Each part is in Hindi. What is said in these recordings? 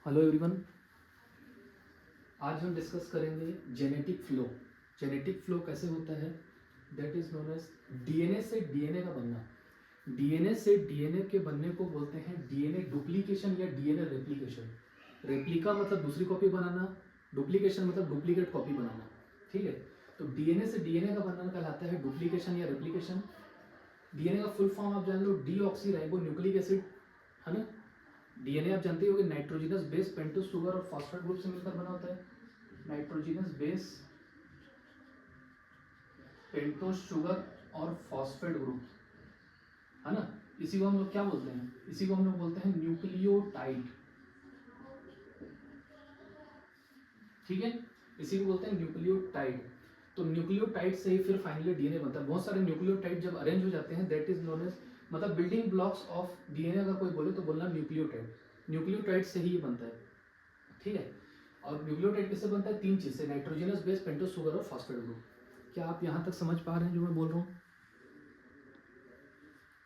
हेलो एवरीवन, आज हम डिस्कस करेंगे जेनेटिक फ्लो। जेनेटिक फ्लो कैसे होता है, that is known as DNA से डीएनए का बनना। डीएनए से डीएनए के बनने को बोलते हैं डीएनए डुप्लीकेशन या डीएनए रेप्लिकेशन। रेप्लिका मतलब दूसरी कॉपी बनाना, डुप्लीकेशन मतलब डुप्लीकेट कॉपी बनाना। ठीक है, तो डीएनए से डीएनए का बनना कहलाता है डुप्लीकेशन या रेप्लिकेशन। डीएनए का फुल फॉर्म आप जान लो, डीऑक्सी राइबो न्यूक्लिक एसिड, है ना। डीएनए आप जानते हो कि नाइट्रोजनस बेस पेंटोस शुगर और फॉस्फेट ग्रुप से मिलकर बना होता है। नाइट्रोजनस बेस पेंटोस शुगर और फॉस्फेट ग्रुप, है ना। इसी को हम लोग क्या बोलते हैं, इसी को हम लोग बोलते हैं न्यूक्लियोटाइड। ठीक है, इसी को बोलते हैं न्यूक्लियोटाइड। तो न्यूक्लियोटाइड से ही फिर फाइनली डीएनए बनता है। बहुत सारे न्यूक्लियोटाइड जब अरेंज हो जाते हैं, दैट इज नोन एज, मतलब बिल्डिंग ब्लॉक्स ऑफ डीएनए अगर कोई बोले तो बोलना न्यूक्लियोटाइड। न्यूक्लियोटाइड से ही ये बनता है। ठीक है, और न्यूक्लियोटाइड किससे बनता है, तीन चीज से, नाइट्रोजनस बेस पेंटोस शुगर और फॉस्फेट ग्रुप। क्या आप यहां तक समझ पा रहे हैं जो मैं बोल रहा हूँ?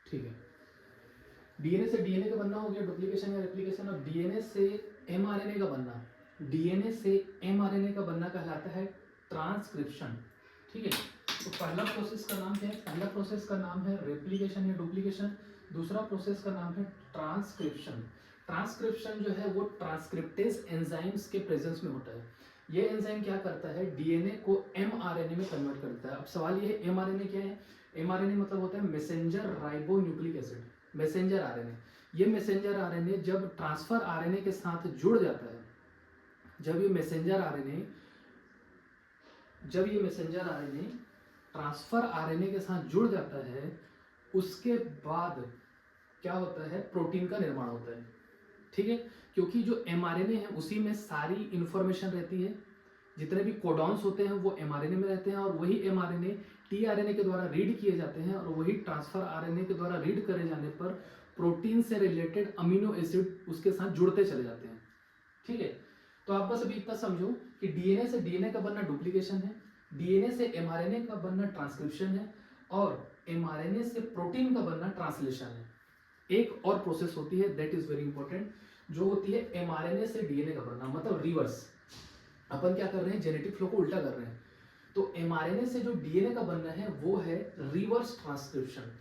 ठीक है, डीएनए से डीएनए का बनना हो गया डुप्लीकेशन या रेप्लिकेशन। और डीएनए से एमआरएनए का बनना, डीएनए से एमआरएनए का बनना कहलाता है ट्रांसक्रिप्शन। ठीक है, तो पहला प्रोसेस का नाम क्या है, पहला प्रोसेस का नाम है रेप्लिकेशन या डुप्लीकेशन, दूसरा प्रोसेस का नाम है ट्रांसक्रिप्शन। ट्रांसक्रिप्शन जो है वो ट्रांसक्रिप्टेज एंजाइम्स के प्रेजेंस में होता है। ये एंजाइम क्या करता है, डीएनए को एमआरएनए में कन्वर्ट करता है। अब सवाल ये है, एमआरएनए क्या है? एमआरएनए मतलब होता है messenger ribo nucleic acid, messenger RNA. ये मैसेंजर आरएनए जब ट्रांसफर आरएनए के साथ जुड़ जाता है, जब ये मैसेंजर आरएनए ट्रांसफर आरएनए के साथ जुड़ जाता है, उसके बाद क्या होता है, प्रोटीन का निर्माण होता है। ठीक है, क्योंकि जो एमआरएनए है उसी में सारी इंफॉर्मेशन रहती है, जितने भी कोडॉन्स होते हैं वो एमआरएनए में रहते हैं, और वही एमआरएनए टीआरएनए के द्वारा रीड किए जाते हैं, और वही ट्रांसफर आरएनए के द्वारा रीड करे जाने पर प्रोटीन से रिलेटेड अमीनो एसिड उसके साथ जुड़ते चले जाते हैं। ठीक है, तो आप बस अभी इतना समझो कि डीएनए से डीएनए का बनना डुप्लीकेशन है, डीएनए से एमआरएनए का बनना ट्रांसक्रिप्शन है, और एमआरएनए से प्रोटीन का बनना ट्रांसलेशन है। एक और प्रोसेस होती है, दैट इज वेरी इंपॉर्टेंट, जो होती है एमआरएनए से डीएनए का बनना, मतलब रिवर्स। अपन क्या कर रहे हैं, जेनेटिक फ्लो को उल्टा कर रहे हैं। तो एमआरएनए से जो डीएनए का बनना है वो है रिवर्स ट्रांसक्रिप्शन।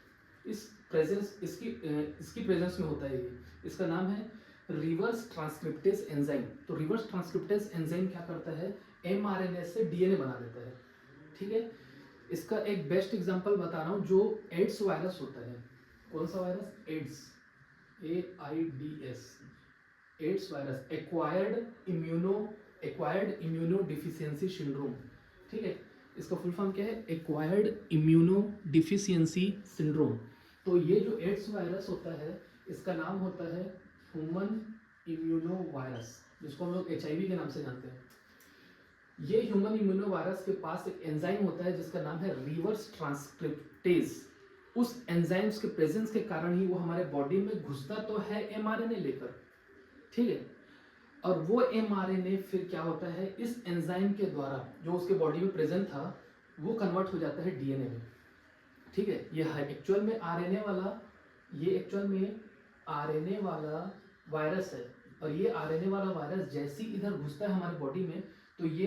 इसकी प्रेजेंस में होता है ये, इसका नाम है रिवर्स ट्रांसक्रिप्टेज एंजाइम। तो रिवर्स ट्रांसक्रिप्टेज एंजाइम क्या करता है, एमआरएनए से डीएनए बना देता है। ठीक है, इसका एक बेस्ट एग्जांपल बता रहा हूं, जो एड्स वायरस होता है। कौन सा virus, AIDS, AIDS, AIDS virus, acquired immuno deficiency syndrome. ठीक है, इसका फुल फॉर्म क्या है, एक्वायर्ड इम्यूनो डिफिशियंसी सिंड्रोम। तो ये जो एड्स वायरस होता है, इसका नाम होता है ह्यूमन इम्यूनो वायरस, जिसको हम लोग HIV के नाम से जानते हैं। ये ह्यूमन इम्यूनो वायरस के पास एक एंजाइम होता है जिसका नाम है रिवर्स ट्रांसक्रिप्टेज। उस एंजाइम्स के प्रेजेंस के कारण ही वो हमारे बॉडी में घुसता तो है एमआरएनए लेकर, ठीक है, और वो एमआरएनए फिर क्या होता है, इस एंजाइम के द्वारा जो उसके बॉडी में प्रेजेंट था वो कन्वर्ट हो जाता है डीएनए में। ठीक है, ये है एक्चुअल में आरएनए वाला, ये एक्चुअल में आरएनए वाला वायरस है, और ये आरएनए वाला वायरस जैसे ही इधर घुसता है हमारे बॉडी में, तो ये